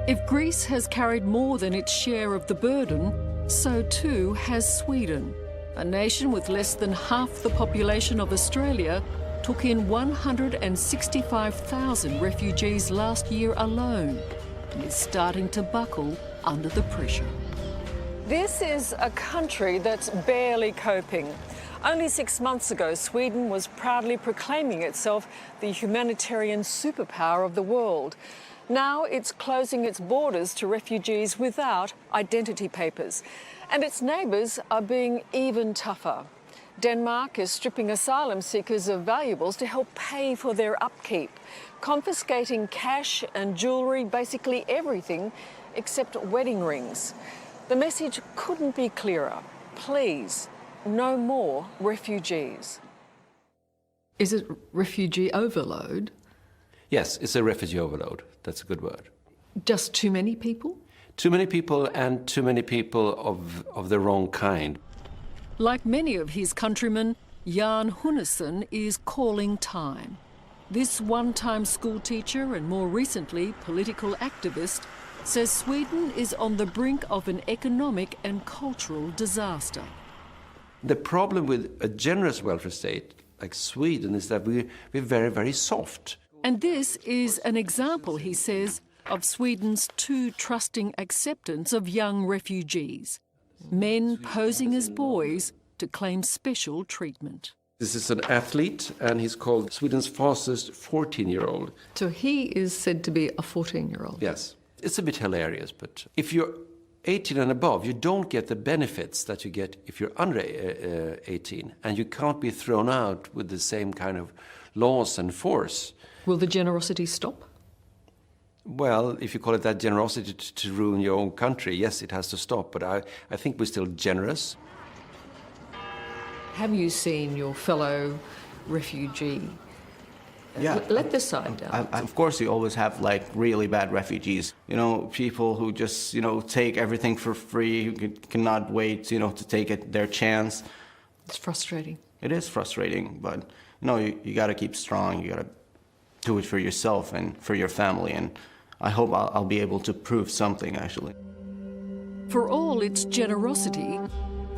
If Greece has carried more than its share of the burden, so too has Sweden. A nation with less than half the population of Australia took in 165,000 refugees last year alone and is starting to buckle under the pressure. This is a country that's barely coping. Only 6 months ago, Sweden was proudly proclaiming itself the humanitarian superpower of the world. Now it's closing its borders to refugees without identity papers. And its neighbours are being even tougher. Denmark is stripping asylum seekers of valuables to help pay for their upkeep, confiscating cash and jewellery, basically everything except wedding rings. The message couldn't be clearer. Please, no more refugees. Is it refugee overload? Yes, it's a refugee overload. That's a good word. Just too many people? Too many people, and too many people of the wrong kind. Like many of his countrymen, Jan Hunnesson is calling time. This one-time school teacher and more recently political activist says Sweden is on the brink of an economic and cultural disaster. The problem with a generous welfare state like Sweden is that we're very, very soft. And this is an example, he says, of Sweden's too trusting acceptance of young refugees. Men posing as boys to claim special treatment. This is an athlete, and he's called Sweden's fastest 14-year-old. So he is said to be a 14-year-old? Yes. It's a bit hilarious, but if you're 18 and above, you don't get the benefits that you get if you're under 18, and you can't be thrown out with the same kind of laws and force. Will the generosity stop? Well, if you call it that generosity to ruin your own country, yes, it has to stop, but I think we're still generous. Have you seen your fellow refugee? Yeah. Let this side down. Of course, you always have, like, really bad refugees. You know, people who just, take everything for free, who cannot wait, to take their chance. It's frustrating. It is frustrating, but, you got to keep strong. You got to do it for yourself and for your family, and I hope I'll be able to prove something, actually. For all its generosity,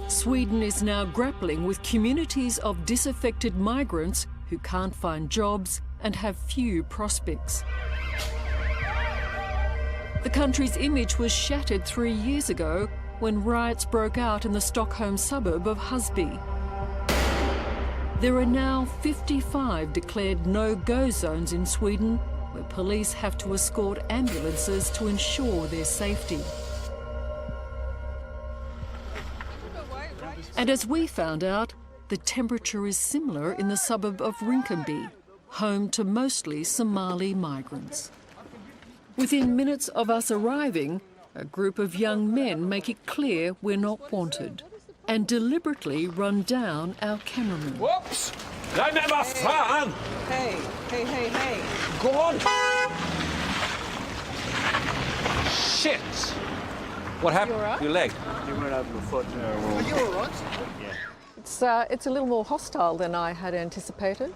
Sweden is now grappling with communities of disaffected migrants who can't find jobs and have few prospects. The country's image was shattered 3 years ago when riots broke out in the Stockholm suburb of Husby. There are now 55 declared no-go zones in Sweden where police have to escort ambulances to ensure their safety. And as we found out, the temperature is similar in the suburb of Rinkeby, home to mostly Somali migrants. Within minutes of us arriving, a group of young men make it clear we're not wanted and deliberately run down our cameraman. Whoops! Nej men vad fan! Hey. Go on! Shit! What happened? You all right? Your leg? You went out my foot. Are you all right? Yeah. It's a little more hostile than I had anticipated.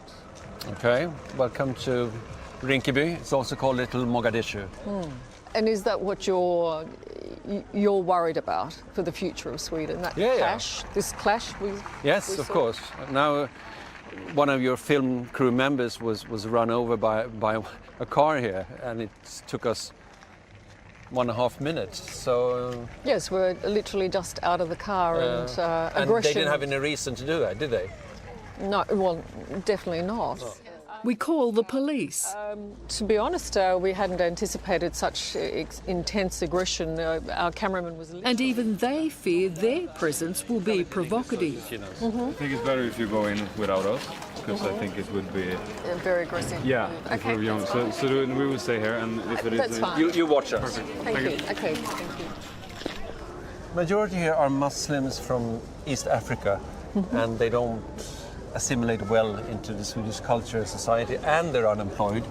Okay, welcome to Rinkeby. It's also called Little Mogadishu. And is that what you're worried about for the future of Sweden? That clash, this clash? Yes, we of saw? course. Now, one of your film crew members was run over by a car here, and it took us 1.5 minutes. So Yes, we're literally just out of the car and aggression. they didn't have any reason to do that, did they? No, well, definitely not. No. We call the police. To be honest, we hadn't anticipated such intense aggression. Our cameraman was literally... And even they fear their presence will be provocative. I think it's better if you go in without us, because I think it would be... very aggressive. Yeah, if Okay, we're young. that's So we will stay here, and if it is... That's fine. You watch us. Perfect. Thank you. Okay, thank you. Majority here are Muslims from East Africa, and they don't assimilate well into the Swedish culture and society, and they're unemployed,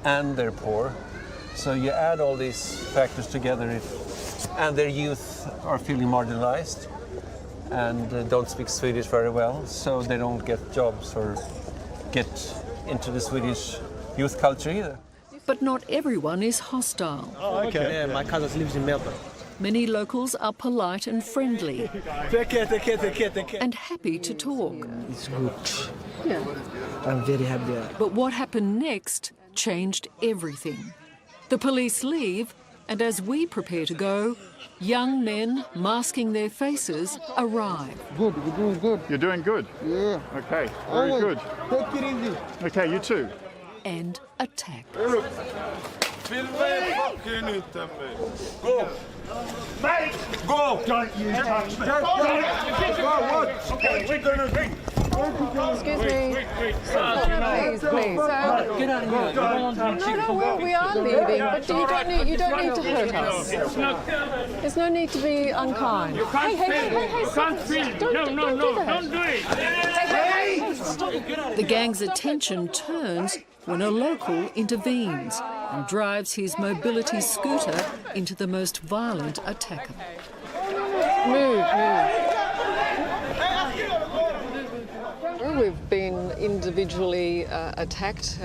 and they're poor. So you add all these factors together, and their youth are feeling marginalized and don't speak Swedish very well, so they don't get jobs or get into the Swedish youth culture either. But not everyone is hostile. Oh, okay. Yeah, my cousin lives in Melbourne. Many locals are polite and friendly Take care. and happy to talk. It's good. Yeah. I'm very happy. But what happened next changed everything. The police leave, and as we prepare to go, young men masking their faces arrive. Good, you're doing good. You're doing good? Yeah. Okay, very good. Take it easy. Okay, you too. And attack. Go! Mate! Go! Don't you touch me! Okay, we're gonna drink. Excuse me. Please. Get out of here. No, we are leaving, but you don't need to hurt us. There's no need to be unkind. Hey, Can't film. No, don't do it. The gang's attention turns when a local intervenes and drives his mobility scooter into the most violent attacker. Move. We've been individually attacked.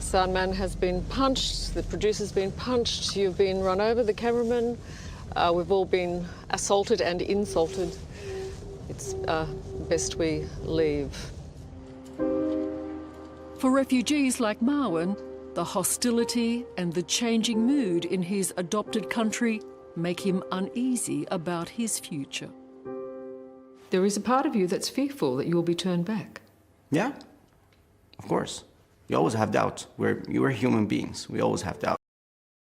Soundman has been punched, the producer's been punched, you've been run over, the cameraman. We've all been assaulted and insulted. It's best we leave. For refugees like Marwan, the hostility and the changing mood in his adopted country make him uneasy about his future. There is a part of you that's fearful that you'll be turned back. Yeah, of course. You always have doubts. We're human beings. We always have doubts.